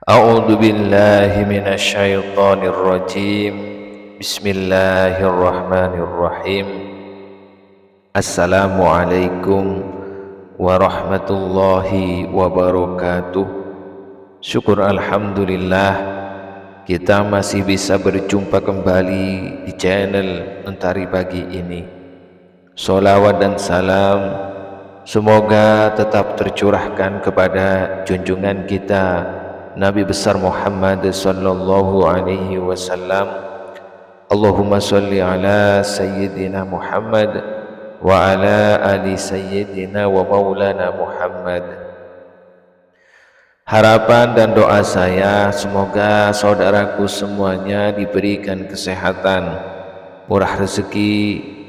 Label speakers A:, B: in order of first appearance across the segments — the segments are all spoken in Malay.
A: A'udzu billahi minasy syaithanir rajim. Bismillahirrahmanirrahim. Assalamualaikum warahmatullahi wabarakatuh. Syukur alhamdulillah kita masih bisa berjumpa kembali di channel Mentari Pagi ini. Sholawat dan salam semoga tetap tercurahkan kepada junjungan kita Nabi besar Muhammad sallallahu alaihi wasallam. Allahumma sholli ala sayyidina Muhammad wa ala ali sayyidina wa maulana Muhammad. Harapan dan doa saya semoga saudaraku semuanya diberikan kesehatan, murah rezeki,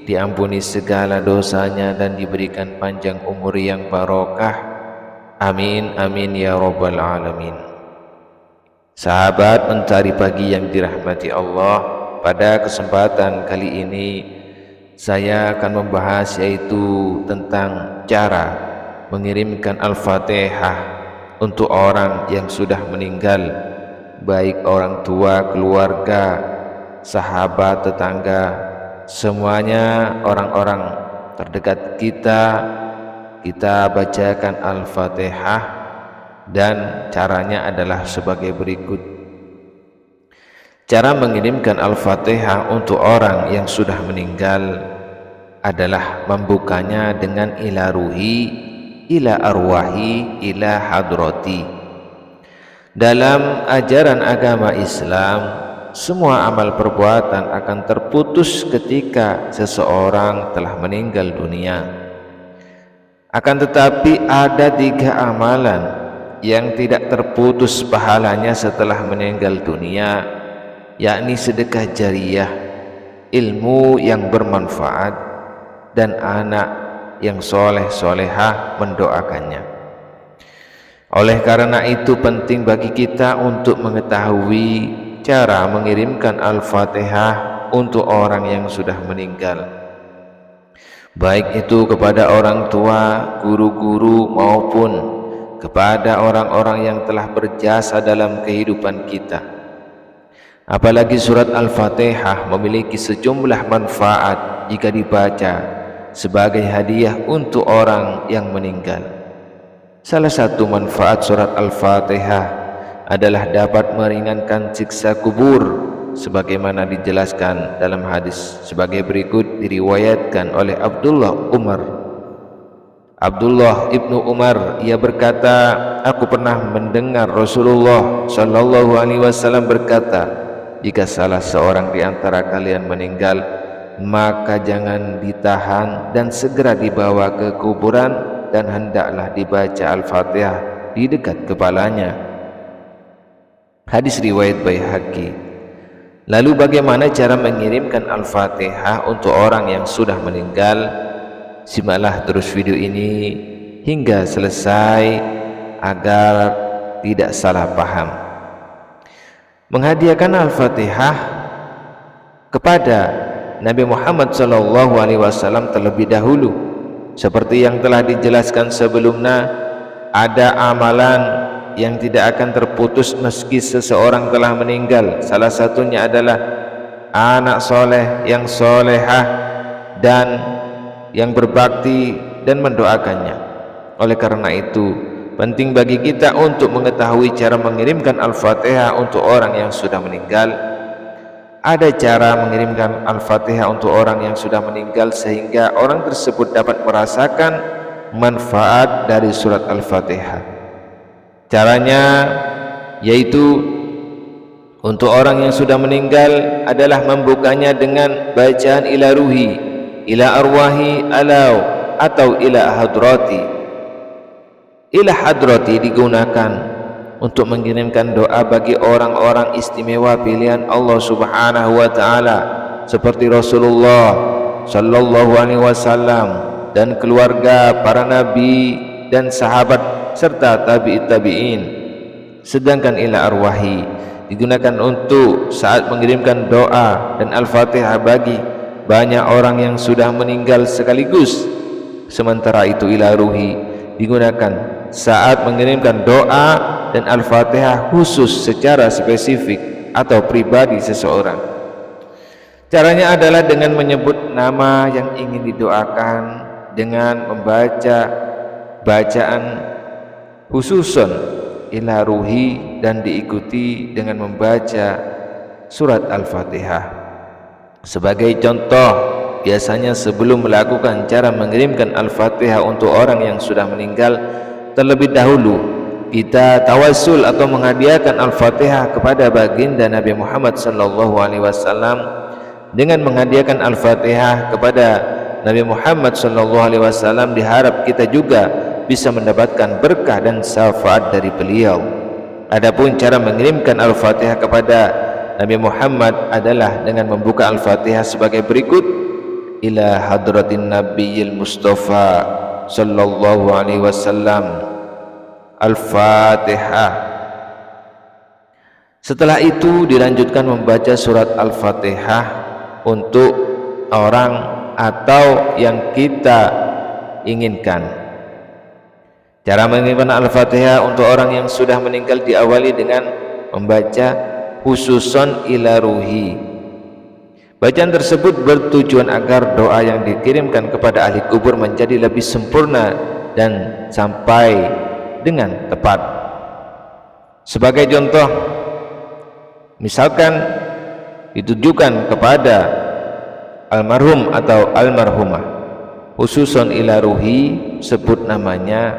A: diampuni segala dosanya dan diberikan panjang umur yang barokah. Amin amin ya rabbal alamin. Sahabat Mentari Pagi yang dirahmati Allah, pada kesempatan kali ini saya akan membahas yaitu tentang cara mengirimkan Al-Fatihah untuk orang yang sudah meninggal, baik orang tua, keluarga, sahabat, tetangga, semuanya orang-orang terdekat kita bacakan Al-Fatihah. Dan caranya adalah sebagai berikut. Cara mengirimkan Al-Fatihah untuk orang yang sudah meninggal adalah membukanya dengan ila ruhi, ila arwahi, ila hadrati. Dalam ajaran agama Islam, semua amal perbuatan akan terputus ketika seseorang telah meninggal dunia. Akan tetapi ada 3 amalan yang tidak terputus pahalanya setelah meninggal dunia, yakni sedekah jariyah, ilmu yang bermanfaat, dan anak yang soleh-solehah mendoakannya. Oleh karena itu penting bagi kita untuk mengetahui cara mengirimkan Al-Fatihah untuk orang yang sudah meninggal, baik itu kepada orang tua, guru-guru, maupun kepada orang-orang yang telah berjasa dalam kehidupan kita. Apalagi surat Al-Fatihah memiliki sejumlah manfaat jika dibaca sebagai hadiah untuk orang yang meninggal. Salah satu manfaat surat Al-Fatihah adalah dapat meringankan siksa kubur, sebagaimana dijelaskan dalam hadis sebagai berikut, diriwayatkan oleh Abdullah ibnu Umar. Ia berkata, aku pernah mendengar Rasulullah sallallahu alaihi wasallam berkata, jika salah seorang di antara kalian meninggal, maka jangan ditahan dan segera dibawa ke kuburan, dan hendaklah dibaca Al-Fatihah di dekat kepalanya. Hadis riwayat Baihaqi. Lalu bagaimana cara mengirimkan Al-Fatihah untuk orang yang sudah meninggal? Simaklah terus video ini hingga selesai agar tidak salah paham. Menghadiahkan Al-Fatihah kepada Nabi Muhammad SAW terlebih dahulu, seperti yang telah dijelaskan sebelumnya, ada amalan yang tidak akan terputus meski seseorang telah meninggal. Salah satunya adalah anak soleh yang solehah dan yang berbakti dan mendoakannya. Oleh karena itu penting bagi kita untuk mengetahui cara mengirimkan Al-Fatihah untuk orang yang sudah meninggal. Ada cara mengirimkan Al-Fatihah untuk orang yang sudah meninggal sehingga orang tersebut dapat merasakan manfaat dari surat Al-Fatihah. Caranya yaitu untuk orang yang sudah meninggal adalah membukanya dengan bacaan ila ruhi, ila arwahi, atau ila hadrati. Ila hadrati digunakan untuk mengirimkan doa bagi orang-orang istimewa pilihan Allah Subhanahu wa taala, seperti Rasulullah sallallahu alaihi wasallam dan keluarga, para nabi dan sahabat serta tabi'in. Sedangkan ila arwahi digunakan untuk saat mengirimkan doa dan Al-Fatihah bagi banyak orang yang sudah meninggal sekaligus. Sementara itu ila ruhi digunakan saat mengirimkan doa dan Al-Fatihah khusus secara spesifik atau pribadi seseorang. Caranya adalah dengan menyebut nama yang ingin didoakan dengan membaca bacaan khususon ila ruhi dan diikuti dengan membaca surat Al-Fatihah. Sebagai contoh, biasanya sebelum melakukan cara mengirimkan Al-Fatihah untuk orang yang sudah meninggal, terlebih dahulu kita tawassul atau menghadiahkan Al-Fatihah kepada baginda Nabi Muhammad sallallahu alaihi wasallam. Dengan menghadiahkan Al-Fatihah kepada Nabi Muhammad sallallahu alaihi wasallam, diharap kita juga bisa mendapatkan berkah dan syafaat dari beliau. Adapun cara mengirimkan Al-Fatihah kepada Nabi Muhammad adalah dengan membuka Al-Fatihah sebagai berikut: ila hadratin nabiyil mustafa sallallahu alaihi wasallam. Al-Fatihah. Setelah itu dilanjutkan membaca surat Al-Fatihah untuk orang atau yang kita inginkan. Cara mengirimkan Al-Fatihah untuk orang yang sudah meninggal diawali dengan membaca khususon ila ruhi. Bacaan tersebut bertujuan agar doa yang dikirimkan kepada ahli kubur menjadi lebih sempurna dan sampai dengan tepat. Sebagai contoh, misalkan ditujukan kepada almarhum atau almarhumah, khususon ila ruhi, sebut namanya,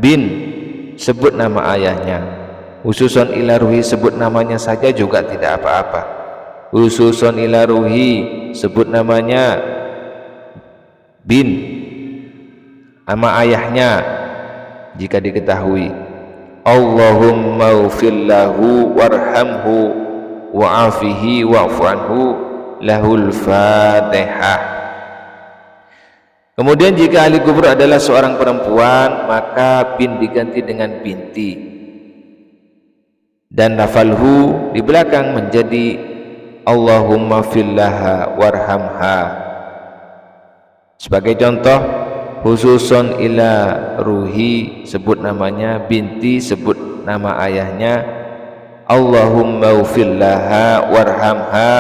A: bin, sebut nama ayahnya. Khususon ila ruhi, sebut namanya saja juga tidak apa-apa. Khususon ila ruhi, sebut namanya, bin, nama ayahnya jika diketahui. Allahumma ufillahu warhamhu wa'afihi wa'fu anhu, lahul Fatihah. Kemudian jika ahli kubur adalah seorang perempuan, maka bin diganti dengan binti, dan lafalhu di belakang menjadi Allahumma fillaha warhamha. Sebagai contoh, khususon ila ruhi, sebut namanya, binti, sebut nama ayahnya, Allahumma fillaha warhamha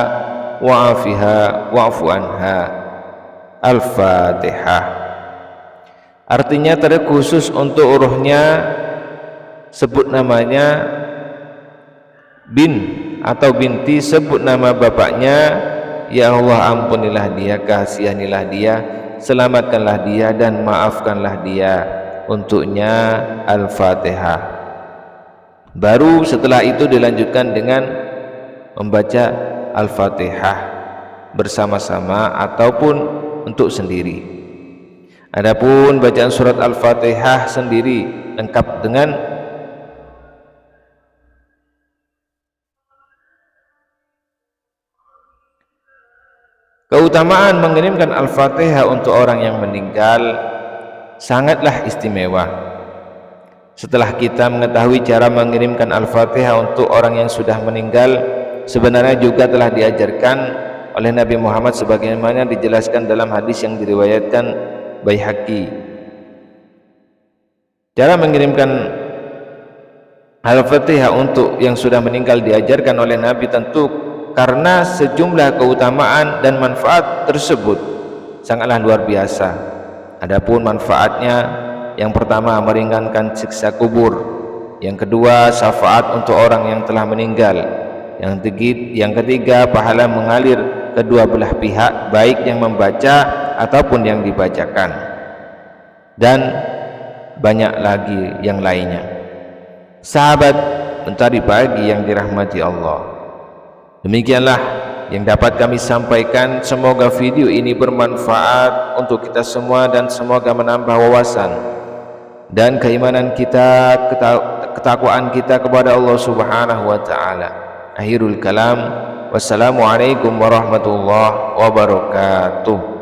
A: wa'afiha wa'fu anha. Al-Fatihah. Artinya terkhusus untuk ruhnya, sebut namanya, bin atau binti, sebut nama bapaknya, ya Allah ampunilah dia, kasihanilah dia, selamatkanlah dia dan maafkanlah dia. Untuknya Al-Fatihah. Baru setelah itu dilanjutkan dengan membaca Al-Fatihah bersama-sama ataupun untuk sendiri. Adapun bacaan surat Al-Fatihah sendiri lengkap dengan keutamaan mengirimkan Al-Fatihah untuk orang yang meninggal sangatlah istimewa. Setelah kita mengetahui cara mengirimkan Al-Fatihah untuk orang yang sudah meninggal, sebenarnya juga telah diajarkan oleh Nabi Muhammad sebagaimana dijelaskan dalam hadis yang diriwayatkan Baihaqi. Cara mengirimkan Al-Fatihah untuk yang sudah meninggal diajarkan oleh Nabi tentu karena sejumlah keutamaan dan manfaat tersebut sangatlah luar biasa. Adapun manfaatnya, yang pertama meringankan siksa kubur, yang kedua syafaat untuk orang yang telah meninggal, yang ketiga pahala mengalir kedua belah pihak, baik yang membaca ataupun yang dibacakan, dan banyak lagi yang lainnya. Sahabat Mentari Pagi yang dirahmati Allah, demikianlah yang dapat kami sampaikan. Semoga video ini bermanfaat untuk kita semua dan semoga menambah wawasan dan keimanan kita, ketakwaan kita kepada Allah Subhanahu wa taala. Akhirul kalam, wassalamualaikum warahmatullahi wabarakatuh.